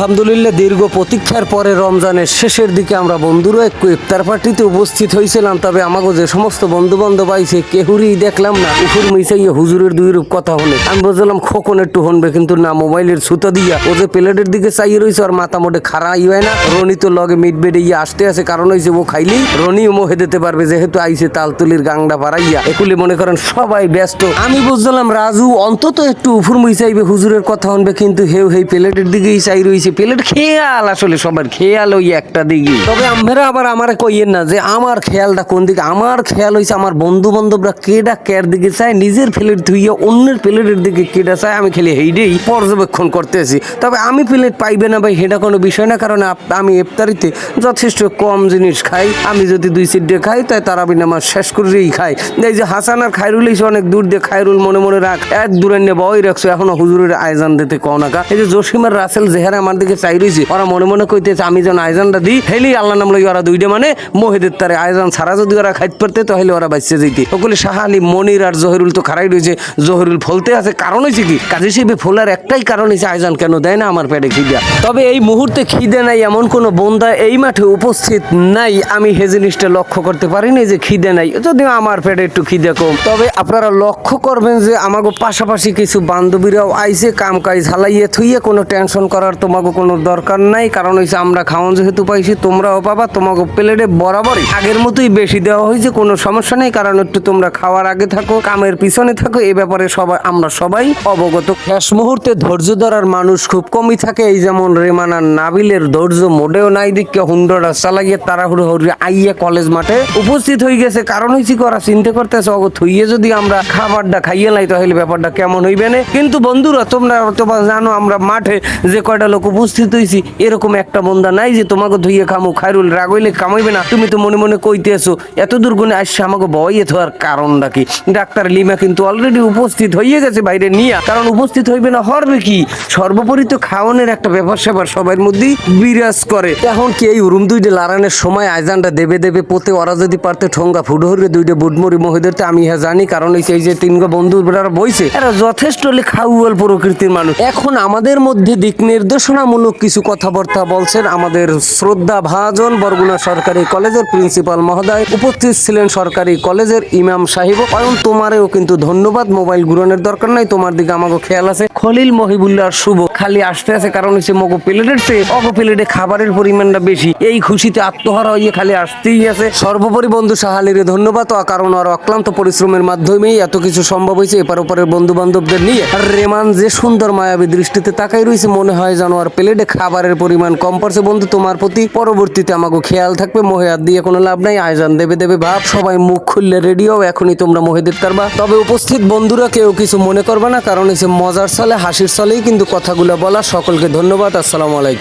আলহামদুলিল্লাহ দীর্ঘ প্রতীক্ষার পরে রমজানের শেষের দিকে আমরা বন্ধুরা একটু ইফতার পার্টিতে উপস্থিত হয়েছিলাম। তবে আমাকে যে সমস্ত বন্ধু বান্ধব আইছে কেহুরি দেখলাম না উপর মিশাইয়া হুজুরের দুই রূপ কথা হলে আমি বুঝলাম খোকন একটু হনবে, কিন্তু না, মোবাইলের সুতা দিয়া ও যে প্লেটের দিকে চাইয়ে রয়েছে আর মাথা মোটে খাড়াই হয় না। রনি তো লগে মিট বেড়ে আসতে আছে, কারণ হয়েছে ও খাইলেই রনিও মোহে দিতে পারবে, যেহেতু আইছে তালতুলির গাংডা পাড়াইয়া। এগুলি মনে করেন সবাই ব্যস্ত। আমি বুঝলাম রাজু অন্তত একটু উপর মিশাইবে, হুজুরের কথা হনবে, কিন্তু হেউ হেই প্লেটের দিকেই চাই রয়েছে। প্লেট খেয়াল, আসলে সবার খেয়াল ওই একটা দিকে। তবে আমরা আবার আমারে কইয়েন না যে আমার খেয়ালটা কোন দিকে। আমার খেয়াল হয়েছে আমার বন্ধু বান্ধবরা কেডা কের দিকে চায়, নিজের প্লেট ধুইয়া অন্যের প্লেটের দিকে কেডা চায়, আমি খেলে হেইডেই পর্যবেক্ষণ করতেছি। তবে আমি প্লেট পাইবে না ভাই, সেটা কোনো বিষয় না, কারণ আমি ইফতারিতে যথেষ্ট কম জিনিস খাই। আমি যদি 2 সিডে খাই তাই তারাবি নামাজ শেষ করেই খাই। এই যে হাসান আর খায়রুল এসে অনেক দূর দিয়ে, খায়রুল মনে মনে রাখ এক দূরে নেবা ওই রাখছো, এখনো হুজুরের আয়োজন দিতে কনাকা। এই যে জসিম আর রাসেল জেহারা আমার দিকে চাই রয়েছে, ওরা মনে মনে কইতেছে আমি যেন আয়োজনটা দিই, হেলি আল্লাহ নাম লই ওরা দুইটা মানে মহিদের তারে আয়োজন ছাড়া যদি ওরা খাইতে পারতে তাহলে ওরা বাঁচতে যেতে। ওগুলি শাহালি মনির আর জহিরুল তো খারাই রয়েছে, জহিরুল ফলতে আছে, কারণ হয়েছে কি কাজী শিবে ফোলার একটাই কারণ হয়েছে আয়োজন কেন দেয় না আমার পেটে খিদা। তবে এই মুহূর্তে খিদে নাই এমন কোনো বন্ধা এই মাঠে উপস্থিত নাই, আমি হে জিনিসটা লক্ষ্য করতে পারিনি যে খিদে নাই, যদিও আমার পেটে একটু খিদে কম। তবে আপনারা লক্ষ্য করবেন যে আমাকে পাশাপাশি কিছু বান্ধবীরাও আইসে, কাম কাজ ঝালাইয়ে থুইয়ে, কোনো টেনশন করার তোমাকে কোনো দরকার নাই, কারণ হয়েছে আমরা খাওয়ান যেহেতু পাইছি, তোমরাও পাবা। তোমাকে প্লেটে বরাবরই আগের মতোই বেশি দেওয়া হয়েছে, কোনো সমস্যা নেই, কারণ একটু তোমরা খাওয়ার আগে থাকো, কামের পিছনে থাকো, এ ব্যাপারে আমরা সবাই অবগত। শেষ মুহূর্তে ধৈর্য ধরার মানুষ খুব কমই থাকে, এই যেমন রেমান আর নাবিলের ধৈর্য মোটেও নাই, দিকে হুন্ডরা চালাইয়ে তাড়াহুড়ো আইয়া কলেজ মাঠে উপস্থিত হয়ে গেছে। কারণ হয়েছে কি ওরা চিন্তা করতেছে অগ থইয়ে যদি আমরা খাবারটা খাইয়ে নাই তাহলে ব্যাপারটা কেমন হইবে না। কিন্তু বন্ধুরা তোমরা জানো আমরা মাঠে যে কয়টা লোক উপস্থিত হয়েছি, এরকম একটা বন্ধা নাই যে তোমাকে ধুইয়ে খামো। খায়রুল রাগ হইলে কামাইবে না, তুমি তো মনে মনে কইতেছো এত দূর গুণে আসছে আমাকে বইয়ে থার কারণটা কি। ডাক্তার লিমা কিন্তু অলরেডি উপস্থিত হয়ে গেছে বাইরে নিয়ে, কারণ উপস্থিত হইবে না হরবে কি, সর্বোপরি তো খাওয়ানোর একটা ব্যাপার স্যাপার সবার মধ্যেই বিরাজ করে। এখন কি এই উরুম দুইটা লারানের সময় আয়োজনটা দেবে পোতে ওরা যদি পারতে ঠোঙ্গা ফুটো হরে দুইটা বুটমরি মহিদের তো আমি জানি, কারণ হচ্ছে এই যে 3 বন্ধু বইছে এরা যথেষ্ট খাউয়াল প্রকৃতির মানুষ। এখন আমাদের মধ্যে দিক নির্দেশনামূলক কিছু কথাবার্তা বলছেন আমাদের শ্রদ্ধা ভাজন বরগুনা সরকারি কলেজের প্রিন্সিপাল মহোদয়, উপস্থিত ছিলেন সরকারি কলেজের ইমাম সাহেব। কারণ তোমারেও কিন্তু ধন্যবাদ, মোবাইল ঘুরানোর দরকার নাই, তোমার দিকে আমাকে খেয়াল আছে। খলিল মহিবুল্লাহ শুভ খালি আসতে আছে, কারণ হচ্ছে মগো প্লেটের চেয়ে অগো প্লেটে খাবারের পরিমাণটা বেশি, এই খুশিতে আত্মহারা হইয়ে খালি আসতেই আছে। সর্বোপরি বন্ধু সাহালির ধন্যবাদ, কারণ আর অক্লান্ত পরিশ্রমের মাধ্যমেই এত কিছু সম্ভব হয়েছে। এপার ওপারের বন্ধু বান্ধবদের নিয়ে আর রেমান যে সুন্দর মায়াবী দৃষ্টিতে তাকাই রয়েছে, মনে হয় যেন আর প্লেটে খাবারের পরিমাণ কম পড়ছে। বন্ধু তোমার প্রতি পরবর্তীতে আমাকে খেয়াল থাকবে, মোহে হাত দিয়ে কোনো লাভ নাই, আয়োজন দেবে ভাব, সবাই মুখ খুললে রেডিও, এখনই তোমরা মোহে দিতে পারবা। তবে উপস্থিত বন্ধুরা কেউ কিছু মনে করবে না, কারণ হচ্ছে মজার ছলে হাসির ছলেই কিন্তু কথাগুলো বলা। সকলকে ধন্যবাদ, আসসালামু আলাইকুম।